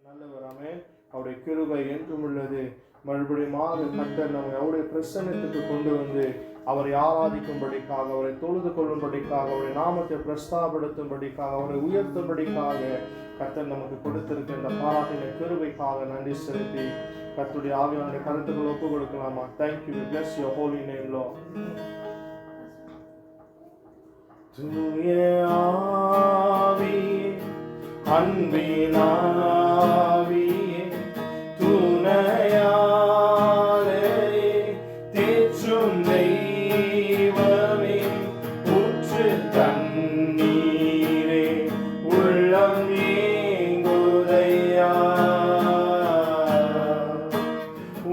நல்லவர். ஆமென். அவருடைய கிருபை என்றும் உள்ளது. மறுபடியும் கர்த்தர் நம்மை அவருடைய பிரசன்னத்துக்கு கொண்டு வந்து அவரை ஆராதிக்கும்படிக்காக, அவரை தொழுது கொள்ளும்படிக்காக, அவருடைய நாமத்தை பிரஸ்தாபடுத்தும்படிக்காக, அவரை உயர்த்தும்படிக்காக கர்த்தர் நமக்கு கொடுத்திருக்க இந்த பாராட்டின கிருபைக்காக நன்றி செலுத்தி கர்த்தருடைய ஆவியானுடைய கருத்துக்கள் ஒப்பு கொடுக்கலாமா? Thank you. We bless your holy name, Lord. தூய ஆவியே, அன்பின் ஆவியே, துணையாளரே, தேற்றும் தெய்வமே, ஊற்று தண்ணீரே, உள்ளம் ஏங்குதையா,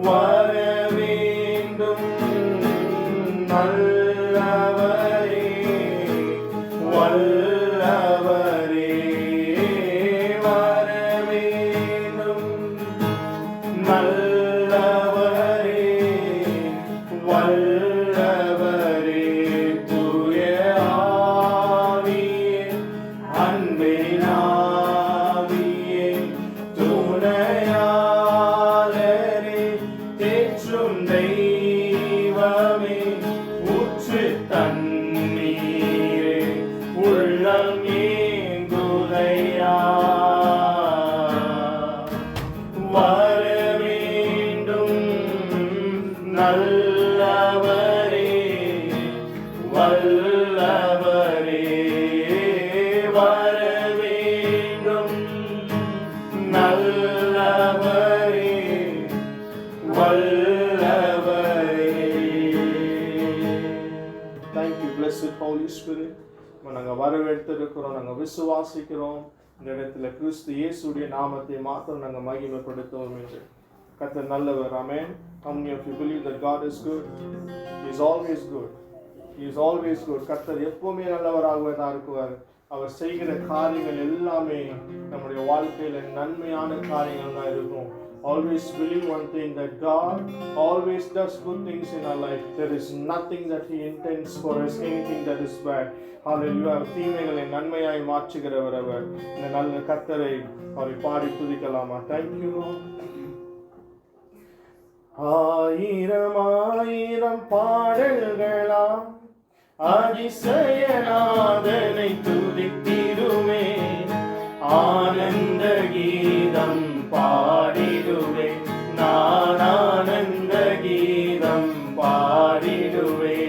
வர வேண்டும் நல்லவரே, வல்லவரே, வர வேண்டும் நல்லவரே, வல்லவரே, தூய ஆவியே, அன்பின் ஆவியே, துணையாளரே, தேற்றும் தெய்வமே, ஊற்று தண்ணீரே, உள்ளம் ஏங்குதையா, வர வேண்டும் நல்லவரே, வல்லவரே, வர வேண்டும் நல்லவரே, வல்லவரே. Thank you, blessed Holy Spirit. நாங்கள் வரவேற்றிருக்கிறோம், நாங்கள் விசுவாசிக்கிறோம். இந்த இடத்துல கிறிஸ்து இயேசுடைய நாமத்தை மாத்திரம் நாங்கள் மகிமைப்படுத்துவோம் என்று. கர்த்தர் நல்லவர். ஆமென். How many of you believe that God is good? He is always good. He is always good. கர்த்தர் எப்பவுமே நல்லவராகவே தான் இருக்குவார். அவர் செய்கிற காரியங்கள் எல்லாமே நம்முடைய வாழ்க்கையில நன்மையான காரியங்கள் தான் இருக்கும். Always believe one thing, that God always does good things in our life. There is nothing that He intends for us, anything that is bad. Hallelujah. தீமைகளை நன்மையாய் மாற்றுகிறவர் அவர். இந்த நல்ல கர்த்தரை அவரை பாடி துதிக்கலாமா? Thank you, Lord. ஆயிரம் ஆயிரம் பாடல்களாம் அதிசயநாதனை துதித்திடுமே, ஆனந்த கீதம் பாடிடுவே, நான் ஆனந்த கீதம் பாடிடுவே.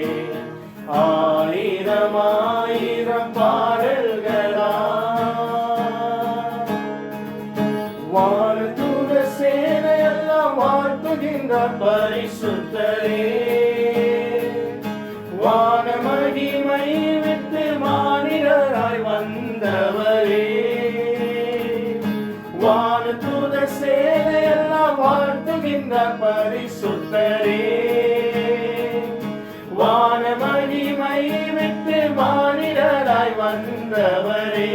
ஆயிரம் ஆயிரம் பாடல்களா வாழ்த்துக சேனையெல்லாம் வாழ்த்துகின்ற பரிசுத்தரே, வான மகிமை விட்டு மானிடராய் வந்தவரே, வானதூத சேனையெல்லாம் வாழ்த்துகின்ற பரிசுத்தரே, வான மகிமை விட்டு மானிடராய் வந்தவரே,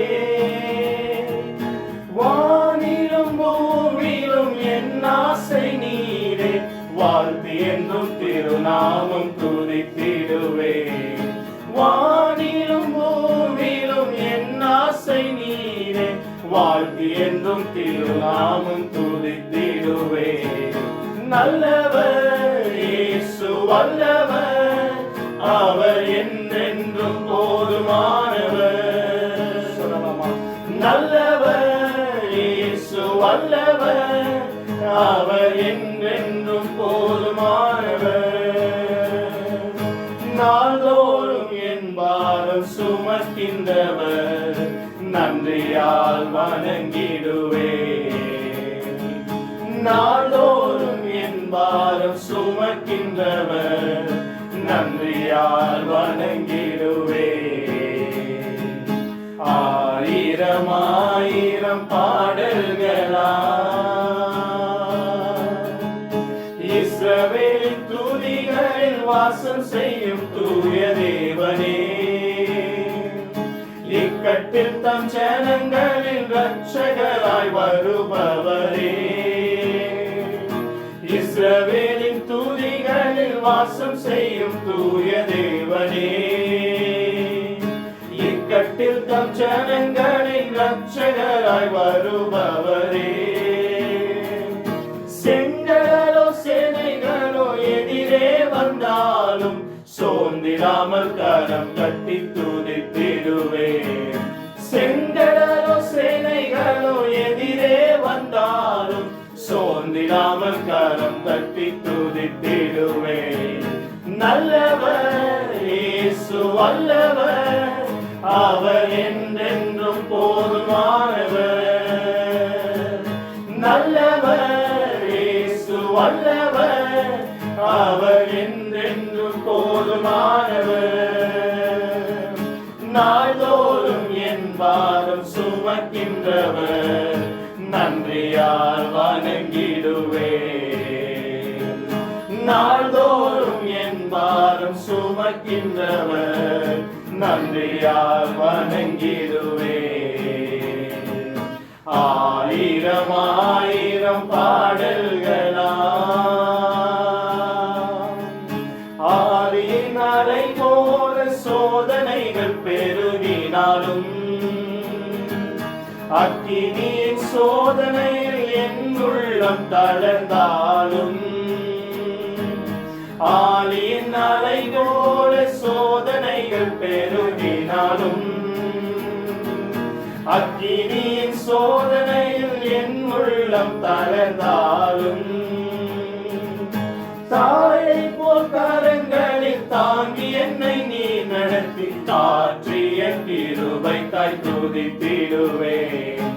வானிலும் பூமியிலும் என் ஆசை நீரே, வாழ்த்து என்றும் திருநாமம் துதித்திடுவே, வானிலும் பூமியிலும் என் ஆசை நீரே, வாழ்த்து என்றும் திருநாமம் துதித்திடுவே. நல்லவர் இயேசு வல்லவர், அவர் என்றென்றும் போதுமானவர். சொல்லலாமா? நல்லவர் இயேசு வல்லவர், அவர் என்றென்றும் போதுமானவர். நாள்தோறும் என் பாரம் சுமக்கின்றவர், நன்றியால் வணங்கிடுவே, நாள்தோறும் என் பாரம் சுமக்கின்றவர், நன்றியால் வணங்கிடுவே. ஆயிரம் ஆயிரம் பாடல்களா இஸ்ரவேலின் துதிகளில் வாசம் செய்யும் தூய தேவனே, இக்கட்டில் தம் ஜனங்களின் இரட்சகராய் வருபவரே, இஸ்ரவேலின் துதிகளில் வாசம் செய்யும் தூய தேவனே, இக்கட்டில் தம் ஜனங்களின் இரட்சகராய் வருபவரே, சோர்ந்திடாமல் கரம் கட்டி துதித்திடுவேன். செங்கடலோ சேனைகளோ எதிரே வந்தாலும் சோர்ந்திடாமல் கரம் தட்டி துதித்திடுவேன். நல்லவர் இயேசு வல்லவர், அவர் என்றென்றும் போதுமானவர். நல்லவர் இயேசு வல்லவர், அவர் என்றென்றும் போதுமானவர். நாள்தோறும் என் பாரம் சுமக்கின்றவர், நன்றியால் வணங்கிடுவேன். நாள்தோறும் என் பாரம் சுமக்கின்றவர், நன்றியால் வணங்கிடுவேன். ஆயிரம் ஆயிரம் பாடல்களாம் ஆரியின் அலை போல சோதனைகள் பெருகினாலும், அக்கினியின் சோதனையில் என் உள்ளம் தளர்ந்தாலும், ஆலியின் அலை போல சோதனைகள் பெருகினாலும், அக்கினியின் சோதனையில் என் உள்ளம் தளர்ந்தாலும், தாயை போல் கரங்களில் தாங்கி என்னை நீ நடத்தி காற்றிய கிருபை தாய் துதித்திடுவேன்.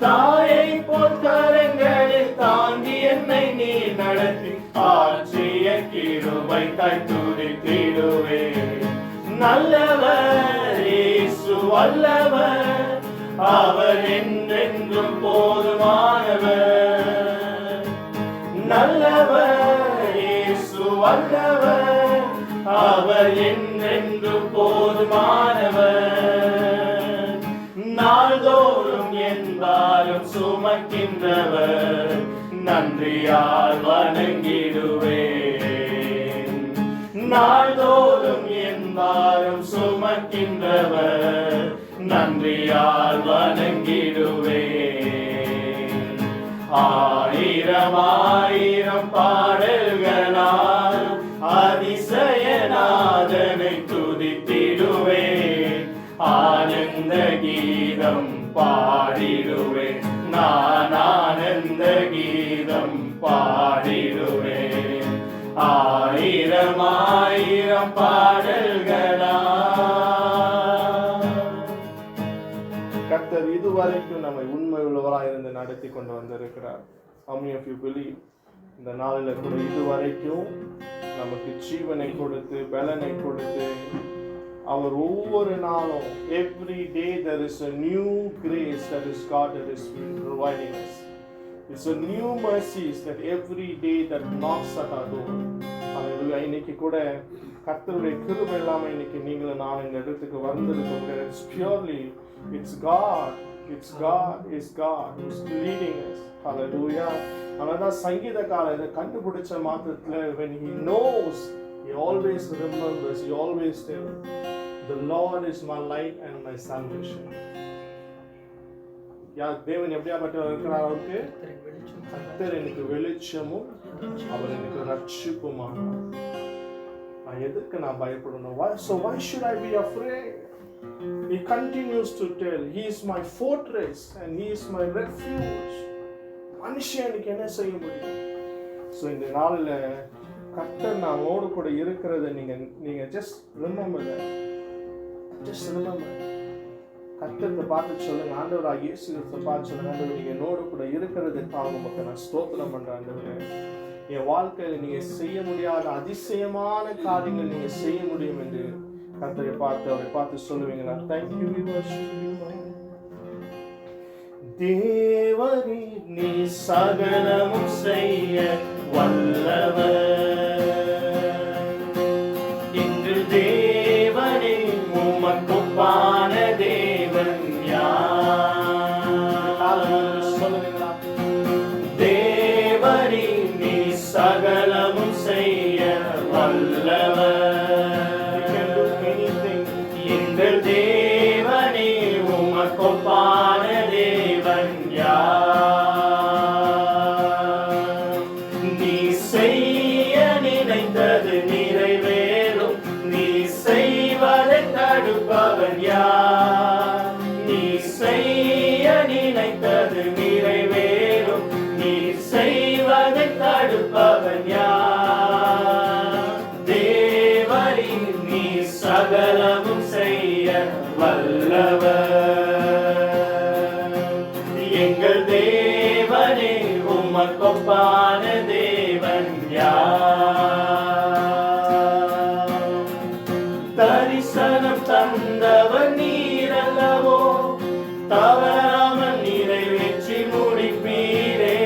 தாயை போல் கரங்களில் தாங்கி என்னை நீ நடத்தி காற்றிய கிருபை தாய் துதித்திடுவேன். நல்லவர் இயேசு வல்லவர், அவர் என்றென்றும் போதுமானவர். நல்லவர் இயேசு வல்லவர், அவர் என்றென்றும் போதுமானவர். நாள்தோறும் என் பாரம் சுமக்கின்றவர், நன்றியால் வணங்கிடுவேன். நாள்தோறும் என் பாரம் சுமக்கின்றவர், நன்றியால் வணங்கிடுவேன். ஆயிரம் ஆயிரம் பாடல்களால் அதிசயநாதனை துதித்திடுவேன். ஆனந்த கீதம் பாடிடுவேன், நான் ஆனந்த கீதம் பாடிடுவேன். ஆயிரம் ஆயிரம் பாடல்களால் கர்த்தர் இதுவரைக்கும் நம்மை உண்மை உள்ளவராக இருந்து நடத்தி கொண்டு வந்திருக்கிறார். How many of you believe? இந்த நாளில் கூட இதுவரைக்கும் நமக்கு ஜீவனை கொடுத்து பலனை கொடுத்து அவர் ஒவ்வொரு நாளும் every day there is a new grace that is God that is providing us. It's a new mercies that every day that knocks at our door. Hallelujah. இன்னைக்கு கூட கர்த்தருடைய கிருபை இல்லாம இன்னைக்கு நீங்களும் நான் இந்த இடத்துக்கு வந்திருக்கோம். It's purely it's God who's leading us. Hallelujah. அதனால்தான் சங்கீதக்காரர் இதை கண்டுபிடிச்ச மாத்திரத்துல when he knows, he always remembers, he always tells, the Lord is my light and my salvation. தேவன் எப்படியாப்பட்டவர் இருக்கிறார்? அவருக்கு கர்த்தர் எனக்கு வெளிச்சமும் அவர் எனக்கு ரட்சிப்புமானார். நான் எதற்கு நான் பயப்படணும்? Why should I be afraid? He continues to tell, he is my fortress and he is my refuge. மனுஷனுக்கு என்ன செய்ய முடியும்? ஸோ இந்த நாளில் கர்த்தர் நம்மோடு கூட இருக்கிறத நீங்க ஜஸ்ட் ரிமெம்பர். கர்த்தரை பார்த்து சொல்லுங்க, ஆண்டவராக இயேசு கிறிஸ்துவை பார்த்து சொல்லுங்க, ஆண்டவர் நீங்க என்னோடு கூட இருக்கிறதுக்காக உமக்கு நான் ஸ்தோத்திரம் பண்றேன். ஆண்டவரே, என் வாழ்க்கையில நீங்க செய்ய முடியாத அதிசயமான காரியங்கள் நீங்க செய்ய முடியும் என்று கர்த்தரை பார்த்து அவரை பார்த்து சொல்லுவீங்களா? Thank you, we worship you. தேவரே நீ சகலமும் செய்ய வல்லவர். இன்று தேவனே உமக்குப்பான தேவன் யார்? சொல்லுவீங்களா? தேவரே நீ சகலமும் செய்ய வல்லவர். எங்கள் தேவனே உமக்குப்பான தேவன் யார்? நீ செய்ய நினைத்தது நிறைவேறும், நீ நினைத்தது நிறைவேறும். நீர் செய்வதை தடுப்பவன் யார்? தேவரீர் நீர் சகலமும் செய்ய வல்லவர். எங்கள் தேவனே உமக்கொப்பான தேவன் யார்? தரிசனம் தந்தவர் நீரல்லவோ, தவறாமல் நிறைவேற்றி முடிப்பீரே.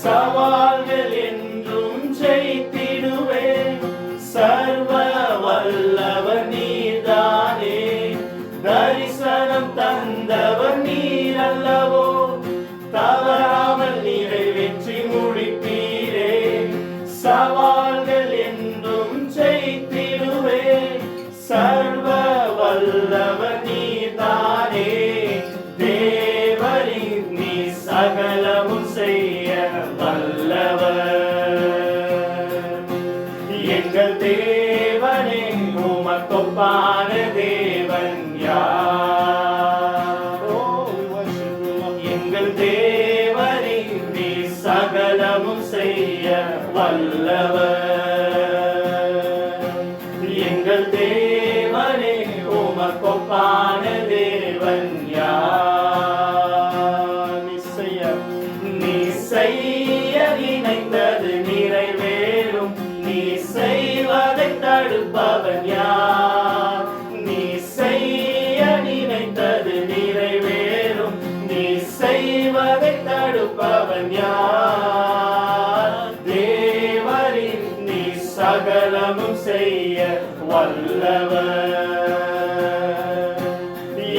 சவால்கள் என்றும் ஜெயித்திடுவே, சர்வ வல்லவர் நீர்தானே. தரிசனம் தந்தவர் நீரல்லவோ, தவறாமல் நிறைவேற்றி முடிப்பீரே. சவால்கள் என்றும் ஜெயித்திடுவே, சர்வ வல்லவர் நீர்தானே. தேவரீர் நீ சகலமும் செய்ய வல்லவர். எங்கள் தேவனே உமக்கொப்பான தேவன் யார்? எங்கள் தேவனே நீ சகலமும் செய்ய வல்லவர். எங்கள் தேவனே உமக்கொப்பான தேவன் யார்? நீ செய்ய நினைத்தது நிறைவேறும். நீ செய்வதை தடுப்பவன் யார்? நீ செய்ய நினைத்தது நிறைவேறும். நீ செய்வதை தடுப்பவன் யார்? தேவரீர் நீ சகலமும் செய்ய வல்லவர்.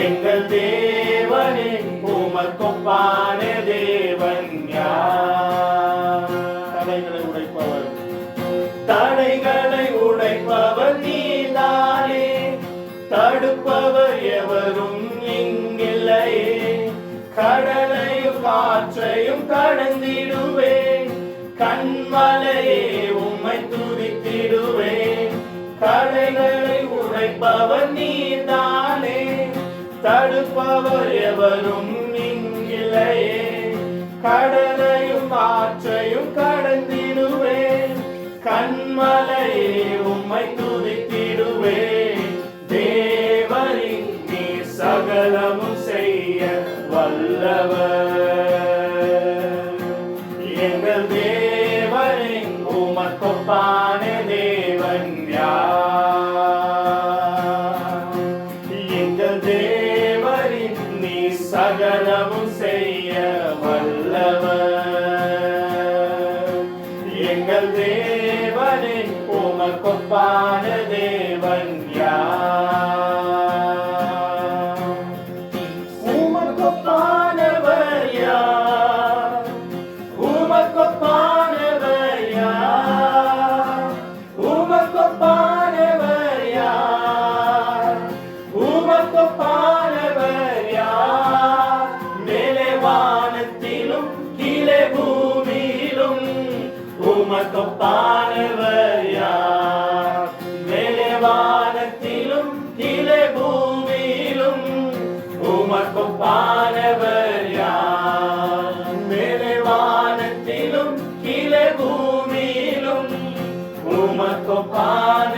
எங்கள் தேவனே உமக்கொப்பான தேவன் யார்? தடைகளை உடைப்பவர். தடைகளை உடைப்பவர் நீதானே. தடுப்பவர் எவரும் இங்கில்லையே. கடலையும் காற்றையும் கடந்திடுவேன். கண்மலையே உம்மை துதித்திடுவேன். கடைகளை உடைப்பவர் நீதானே. தடுப்பவர் எவரும் இங்கில்லையே. கடலையும் ஆற்றையும் கடந்திடுவேன். கண்மலையே உம்மை துதித்திடுவேன். தேவரீர் நீ சகலமும் செய்ய வல்லவர். எங்கள் தேவனே உமக்கொப்பான தேவன் யார்? எங்கள் தேவரீர் நீ சகலமும் செய்ய வல்லவர். எங்கள் தேவனே உமக்கொப்பான தேவன் யார்? உமக்கொப்பானவர் யார்? உமக்கொப்பானவர் யார்? உமக்கொப்பானவர் யார்? உமக்கொப்பானவர் யார்? மேலே வானத்திலும் கீழே பூமியிலும் உமக்கொப்பானவர் யார்? மேலே வானத்திலும் கீழே பூமியிலும் உமக்கொப்பானவர் யார்? மேலே வானத்திலும் கீழே பூமியிலும் உமக்கொப்பானவர்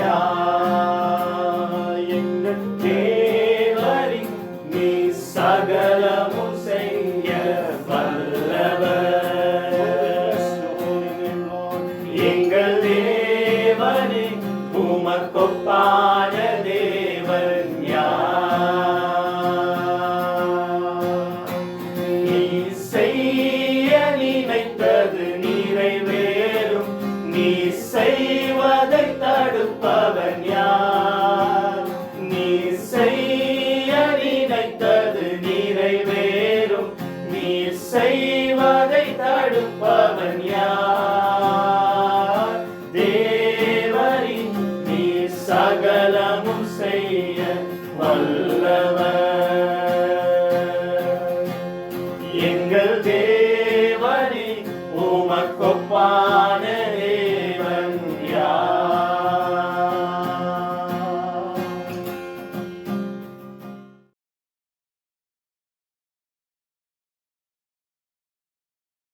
யார்? எங்கள் தேவரீர் நீ சகலமும் செய்ய வல்லவர். எங்கள் தேவனே உமக்கொப்பான தேவன் யார்? நீ செய்ய நினைத்தது நிறைவேறும். நீ செய்வதை தடுப்பவன் யார்? நீ செய்ய நினைத்தது நிறைவேறும். நீ செய்வதை தடுப்பவன் யார்? தேவரீர் நீ சகலமும் செய்ய வல்லவர். எங்கள்